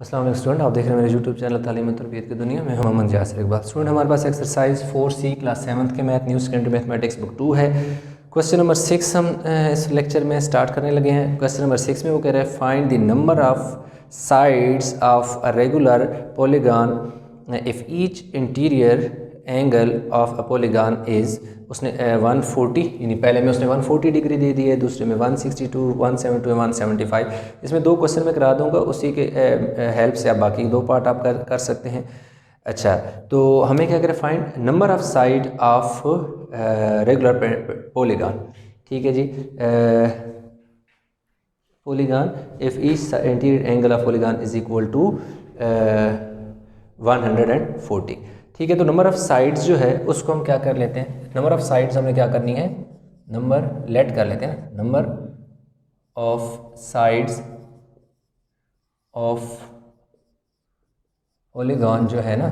अस्सलाम वालेकुम स्टूडेंट, आप देख रहे हैं मेरे यूट्यूब चैनल तालीम और तरबियत की दुनिया में। मोहम्मद यासिर इकबाल। स्टूडेंट, हमारे पास एक्सरसाइज 4C क्लास 7th के math new secondary mathematics book 2 है। क्वेश्चन नंबर 6 हम इस लेक्चर में स्टार्ट करने लगे हैं। क्वेश्चन नंबर 6 में वो कह रहे हैं find the number of sides of a regular polygon if each interior angle of a polygon is. उसने 140 यानी पहले में उसने 140 डिग्री दे दी है, दूसरे में 162, 172, 175। इसमें दो क्वेश्चन मैं करा दूंगा, उसी के हेल्प से आप बाकी दो पार्ट आप कर सकते हैं। अच्छा, तो हमें क्या करें, find number of side of regular polygon. ठीक है जी, polygon if each interior angle of polygon is equal to 140। ठीक है, तो नंबर ऑफ साइड्स जो है उसको हम क्या कर लेते हैं, नंबर ऑफ साइड्स हमें क्या करनी है, नंबर लेट कर लेते हैं, number of sides of polygon जो है ना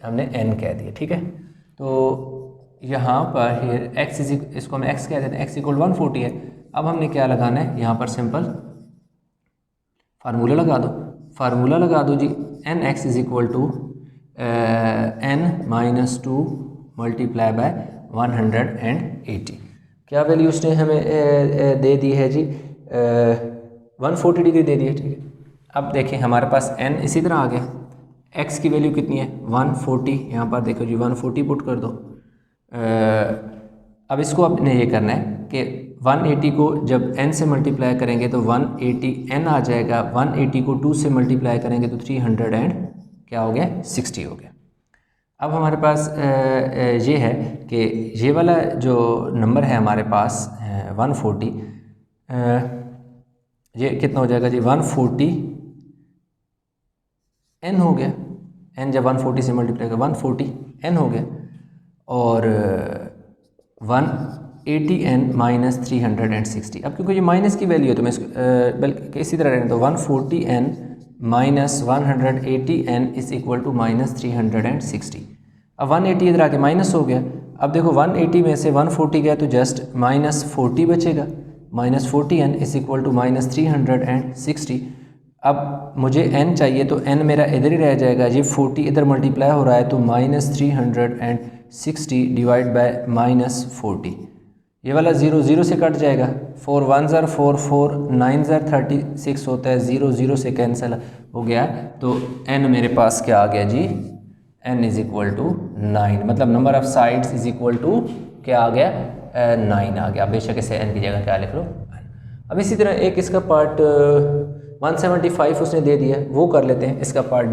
हमने n कह दिया। ठीक है, तो यहाँ पर here x इसको हम x कह देते हैं, x इक्वल 140 है। अब हमने क्या लगाना है, यहाँ पर सिंपल फार्मूला लगा दो जी, n x is equal to n-2 multiply by 180। क्या वैल्यू उसने हमें दे दी है जी, 140 डिग्री दे दी है। ठीक है, अब देखें हमारे पास n इसी तरह आ गया, x की वैल्यू कितनी है 140, यहाँ पर देखो जी 140 पुट कर दो। अब इसको आपने ये करना है कि 180 को जब n से मल्टीप्लाई करेंगे तो 180 n आ जाएगा, 180 को 2 से मल्टीप्लाई करेंगे तो 300 एंड क्या हो गया 60 हो गया। अब हमारे पास ये है कि ये वाला जो नंबर है हमारे पास 140, ये कितना हो जाएगा जी 140 n हो गया, n जब 140 से मल्टीप्लाई कर 140 n हो गया, और 180n माइनस 360। अब क्योंकि ये माइनस की वैल्यू है तो मैं बल्कि इसी तरह रहने तो 140n minus 180n is equal to minus 360। अब 180 इधर आके माइनस हो गया। अब देखो 180 में से 140 गया तो जस्ट माइनस 40 बचेगा, minus 40n is equal to minus 360। अब मुझे n चाहिए तो n मेरा इधर ही रह जाएगा, ये 40 इधर मल्टीप्लाई हो रहा है तो माइनस 360 डिवाइड बाय माइनस 40, ये वाला 0 0 से कट जाएगा, 4 1 ज़र 4 4 9 ज़र 36 होता है, 0 0 से कैंसिल हो गया। तो n मेरे पास क्या आ गया जी, n इज इक्वल टू 9, मतलब number of sides is equal to क्या आ गया 9 आ गया। बेशक इसे n की जगह क्या लिख लो। अब इसी तरह एक इसका पार्ट 175 उसने दे दिया, वो कर लेते हैं। इसका पार्ट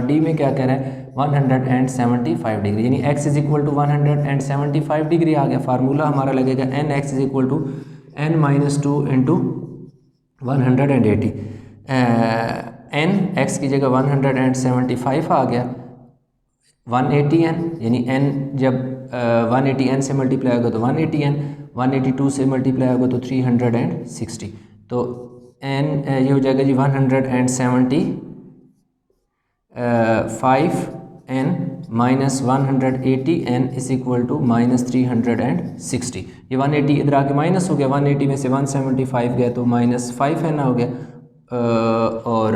डी में क्या कह रहा है 175 डिग्री, यानी x is equal to 175 degree आ गया। फार्मूला हमारा लगेगा n x is equal to n minus 2 into 180। N x की जगह 175 आ गया, 180n यानी n जब 180n से मल्टीप्लाई होगा तो 180n, 182 से मल्टीप्लाई होगा तो 360। तो n ये हो जाएगा जी 175n minus 180n is equal to minus 360। ये 180 इधर आके माइनस हो गया, 180 में से 175 गया तो माइनस 5n हो गया, और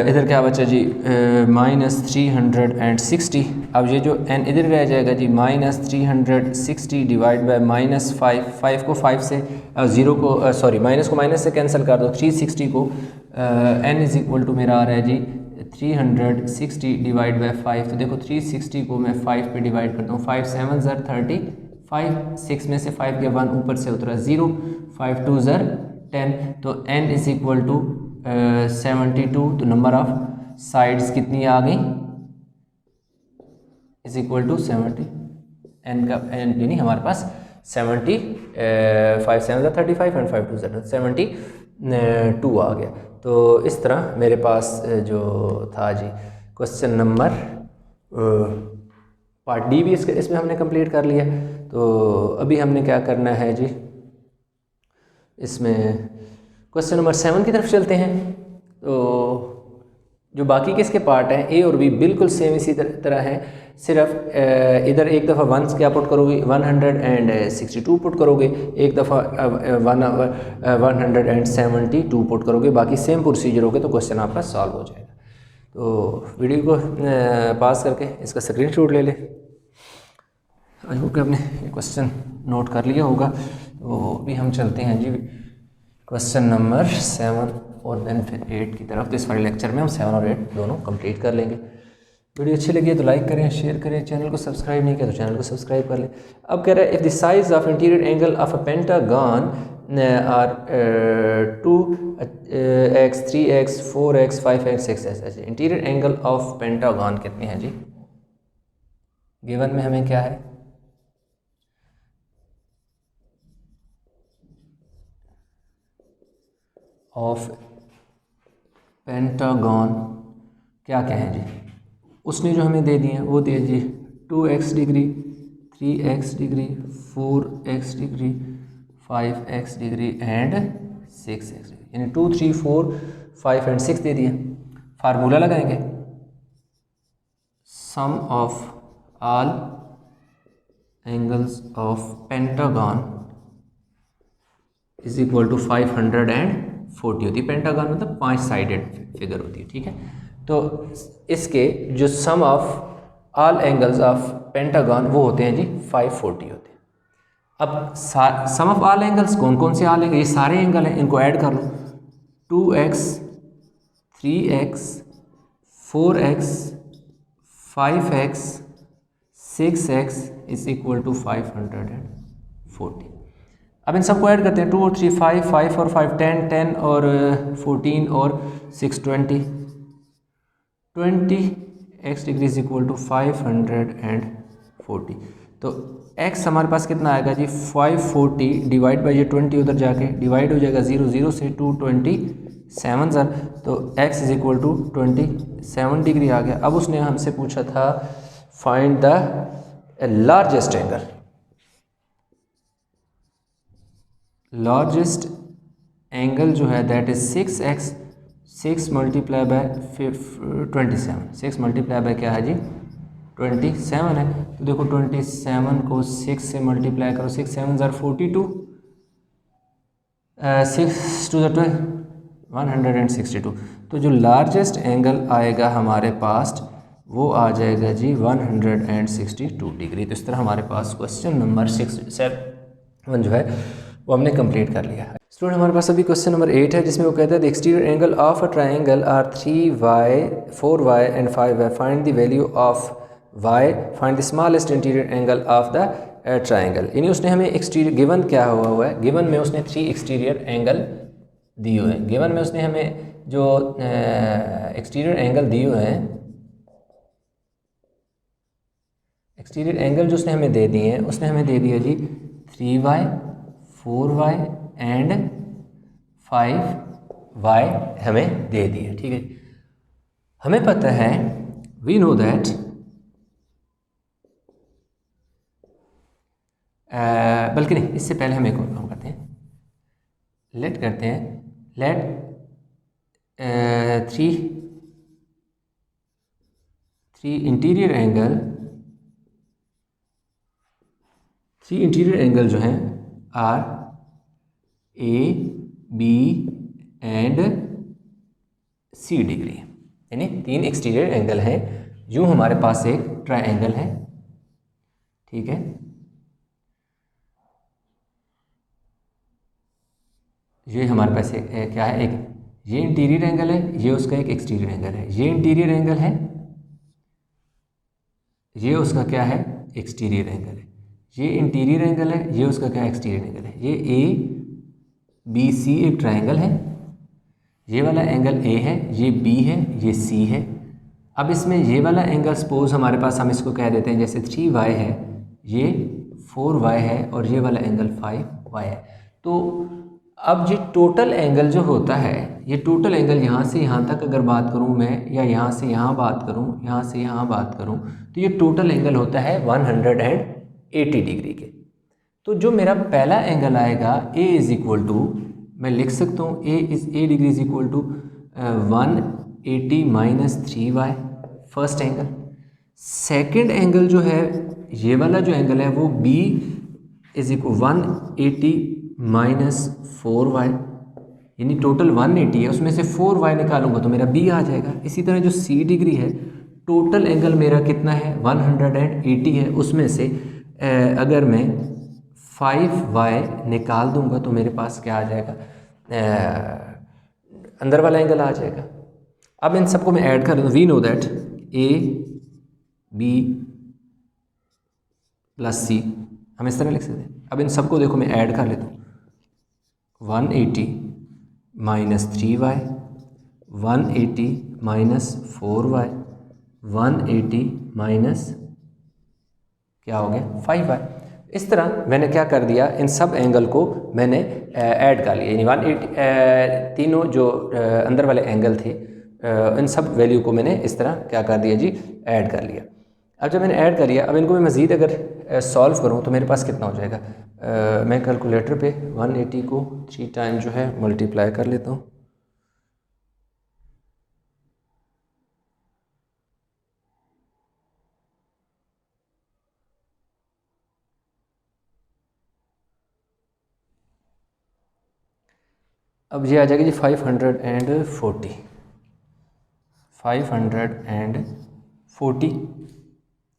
इधर क्या बचा जी माइनस 360। अब ये जो n इधर रह जाएगा जी माइनस 360 डिवाइड बाय माइनस 5 को 5 से 0 को सॉरी माइनस को माइनस से कैंसिल कर दो, 360 को n इज इक्वल टू मेरा आ रहा है जी 360 डिवाइड बाय 5। तो देखो 360 को मैं 5 पे डिवाइड करता हूँ, 5 7 ज़र 35, 6 में से 5 के 1 ऊपर से उतरा 0, 5 2 ज़र 10, तो n इज इक्वल टू 72। तो नंबर ऑफ साइड्स कितनी आ गई इज इक्वल टू 70, n का n यानी हमारे पास 70, 5 7 35 एंड 5 2 72 आ गया। तो इस तरह मेरे पास जो था जी क्वेश्चन नंबर पार्ट डी भी इसमें हमने कंप्लीट कर लिया। तो अभी हमने क्या करना है जी, इसमें क्वेश्चन नंबर 7 की तरफ चलते हैं। तो जो बाकी के इसके पार्ट हैं ए और बी बिल्कुल सेम इसी तरह है, सिर्फ इधर एक दफ़ा 1 क्या पुट करोगे 162 पुट करोगे, एक दफ़ा 172 पुट करोगे, बाकी सेम प्रोसीजर होगा तो क्वेश्चन आपका सॉल्व हो जाएगा। तो वीडियो को पास करके इसका स्क्रीनशॉट ले ले। आई होप कि आपने क्वेश्चन नोट कर लिया होगा। तो अभी हम चलते हैं जी क्वेश्चन नंबर 7 और देन फिर 8 की तरफ। तो इस वाले लेक्चर में हम 7 और 8 दोनों कंप्लीट कर लेंगे। वीडियो अच्छी लगी है तो लाइक करें, शेयर करें, चैनल को सब्सक्राइब नहीं किया तो चैनल को सब्सक्राइब कर लें। अब कह रहा है if the size of interior angle of a pentagon are 2x 3x 4x 5x 6x। Interior angle of pentagon कितने हैं जी? गिवन में हमें क्या है ऑफ पेंटागन क्या है जी? उसने जो हमें दे दिए वो दे जी 2x degree 3x degree 4x degree 5x degree and 6x degree, यानी 2 3 4 5 एंड 6 दे दिए। फार्मूला लगाएंगे sum of all angles of pentagon is equal to 540 होती है। पेंटागन मतलब 5 साइडेड फिगर होती है, ठीक है। तो इसके जो sum of all angles of pentagon वो होते हैं जी 540 होते हैं। अब सम ऑफ ऑल एंगल्स कौन कौन से ऑल एंगल? ये सारे एंगल हैं, इनको ऐड कर लो। 2x 3x 4x 5x 6x is equal to 540। अब इन सबको ऐड करते हैं। 2 और 3 5 5 और 5 10 10 और 14 और 6 20 x degree is equal to 540। तो x हमारे पास कितना आएगा जी 540 डिवाइड बाई ये 20 उधर जाके डिवाइड हो जाएगा 0 0 से 227 सर। तो x is equal to 27 degree आ गया। अब उसने हमसे पूछा था find the largest angle. Largest angle जो है that is 6x 6 multiply by 27। 6 multiply by क्या है जी 27 है। तो देखो 27 को 6 से मल्टीप्लाई करो, 6 7 ज़ार 42 6 2 ज़ार 162। तो जो लार्जेस्ट एंगल आएगा हमारे पास वो आ जाएगा जी 162 डिग्री। तो इस तरह हमारे पास क्वेश्चन नंबर 6 7 जो है वो हमने कंप्लीट कर लिया है। स्टूडेंट हमारे पास अभी क्वेश्चन नंबर 8 है जिसमें वो कहता है the exterior angle of a triangle are 3y 4y and 5y। Find the value of y, find the smallest interior angle of the triangle. यानी उसने हमें एक्सटीरियर गिवन क्या हुआ है, गिवन में उसने 3 एक्सटीरियर एंगल दिए हुए हैं। गिवन में उसने हमें जो एक्सटीरियर एंगल दिए हुए हैं, एक्सटीरियर एंगल जो उसने हमें दे दिए हैं, उसने हमें दे दिया जी 3y 4y एंड 5y हमें दे दिए, ठीक है। हमें पता है वी नो दैट बल्कि नहीं, इससे पहले हम एक और काम करते हैं। लेट करते हैं लेट 3 इंटीरियर एंगल जो हैं are A B and C degree, यानी 3 एक्सटीरियर एंगल हैं। यूँ हमारे पास एक ट्राइंगल है, ठीक है। ये हमारे पास क्या है, एक ये इंटीरियर एंगल है, ये उसका एक एक्सटीरियर एंगल है। ये इंटीरियर एंगल है, ये उसका क्या है एक्सटीरियर एंगल है। ये इंटीरियर एंगल है, ये उसका क्या एक्सटीरियर एंगल है। ये ए बी सी एक ट्राइंगल है। ये वाला एंगल ए है, ये बी है, ये सी है। अब इसमें ये वाला एंगल सपोज हमारे पास हम इसको कह देते हैं जैसे 3y है, ये 4y है और ये वाला एंगल 5y है। तो अब ये टोटल एंगल जो होता है, ये टोटल एंगल यहाँ से यहाँ तक अगर बात करूँ मैं, या यहाँ से यहाँ बात करूँ, यहाँ से यहाँ बात करूँ, तो ये टोटल एंगल होता है 180 डिग्री के। तो जो मेरा पहला एंगल आएगा ए इज़ इक्वल टू, मैं लिख सकता हूँ A degree is equal to 180 minus 3y first angle. Second angle जो है, ये वाला जो एंगल है वो B is equal 180 minus 4y, यानी टोटल 180 है, उसमें से 4y निकालूंगा तो मेरा B आ जाएगा। इसी तरह जो C डिग्री है, टोटल एंगल मेरा कितना है 180 है, उसमें से अगर मैं 5y निकाल दूंगा तो मेरे पास क्या आ जाएगा, अंदर वाला एंगल आ जाएगा। अब इन सबको मैं ऐड कर दूँ, we know that A B plus C, हम इस तरह लिख सकते हैं। अब इन सबको देखो मैं ऐड कर लेता हूँ, 180 minus 3y, 180 minus 4y, 180 minus क्या हो गया 5y। इस तरह मैंने क्या कर दिया, इन सब एंगल को मैंने ऐड कर लिया, यानी 180 तीनों जो अंदर वाले एंगल थे, इन सब वैल्यू को मैंने इस तरह क्या कर दिया जी, ऐड कर लिया। अब जब मैंने ऐड कर लिया, अब इनको मैं मज़ीद अगर सॉल्व करूँ तो मेरे पास कितना हो जाएगा, मैं कैलकुलेटर पे 180 को 3 टाइम जो है मल्टीप्लाई कर लेता हूँ। अब ये आ जाएगा जी 540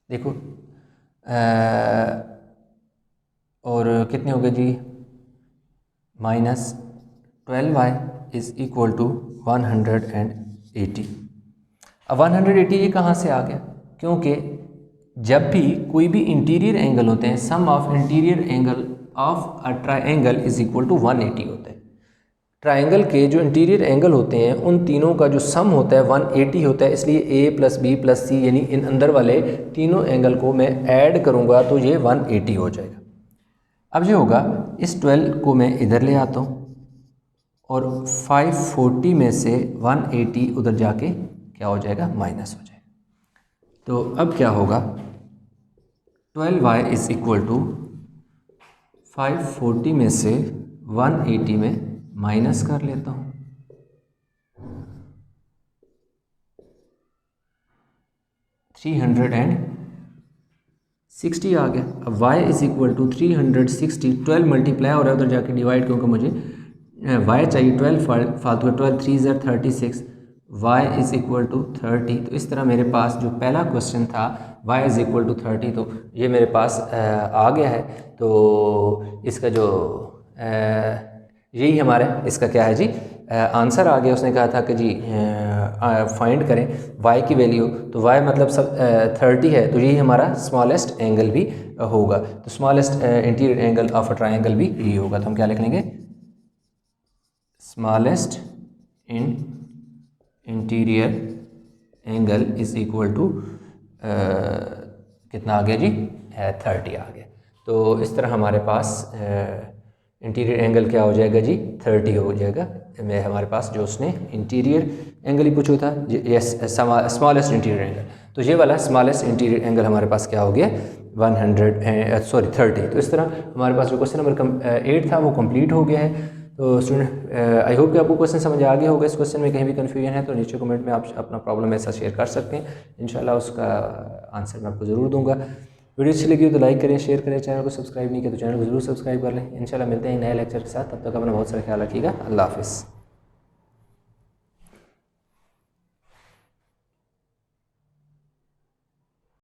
देखो, और कितने हो गए जी, minus 12y is equal to 180। अब 180 ये कहाँ से आ गया, क्योंकि जब भी कोई भी इंटीरियर एंगल होते हैं, sum of interior angle of a triangle is equal to 180 होता है। ट्राइंगल के जो इंटीरियर एंगल होते हैं उन तीनों का जो सम होता है 180 होता है, इसलिए A plus B plus C यानी इन अंदर वाले तीनों एंगल को मैं ऐड करूँगा तो ये 180 हो जाएगा। अब ये होगा, इस 12 को मैं इधर ले आता हूँ और 540 में से 180 उधर जाके क्या हो जाएगा, माइनस हो जाएगा। तो अब क्या होगा, 12y इज़ इक्वल टू 540 में से 180 में माइनस कर लेता हूँ, 360 आ गया। अब y is equal to 360, 12 multiply हो रहा है उधर जाके डिवाइड, क्योंकि मुझे y चाहिए, 12 फालतू है, 12 3 ज़र 36, y इज़ इक्वल टू 30। तो इस तरह मेरे पास जो पहला क्वेश्चन था y इज़ इक्वल टू 30, तो ये मेरे पास आ गया है। तो इसका जो यही हमारा इसका क्या है जी, आंसर आ गया। उसने कहा था कि जी फाइंड करें y की वैल्यू, तो y मतलब सब 30 है, तो यही हमारा स्मॉलेस्ट एंगल भी होगा। तो smallest interior angle of a triangle भी यही होगा। तो हम क्या लिख लेंगे, smallest interior angle is equal to कितना आ गया जी, 30 आ गया। तो इस तरह हमारे पास इंटीरियर एंगल क्या हो जाएगा जी, 30 हो जाएगा। मैं हमारे पास जो उसने इंटीरियर एंगल ही पूछा था, यस स्मॉलेस्ट इंटीरियर एंगल, तो ये वाला स्मॉलेस्ट इंटीरियर एंगल हमारे पास क्या हो गया, 30। तो इस तरह हमारे पास जो क्वेश्चन नंबर 8 था वो कंप्लीट हो गया है। तो स्टूडेंट आई होप कि आपको क्वेश्चन समझ आ गया होगा। इस क्वेश्चन में कहीं भी कन्फ्यूजन है तो नीचे कमेंट में आप अपना प्रॉब्लम ऐसा शेयर कर सकते हैं, इंशाल्लाह उसका आंसर मैं आपको ज़रूर दूंगा। वीडियो अच्छी लगी हो तो लाइक करें, शेयर करें, चैनल को सब्सक्राइब नहीं किया तो चैनल को जरूर सब्सक्राइब कर लें। इंशाल्लाह मिलते हैं नए लेक्चर के साथ, तब तक अपना बहुत सारा ख्याल रखिएगा। अल्लाह हाफिज़।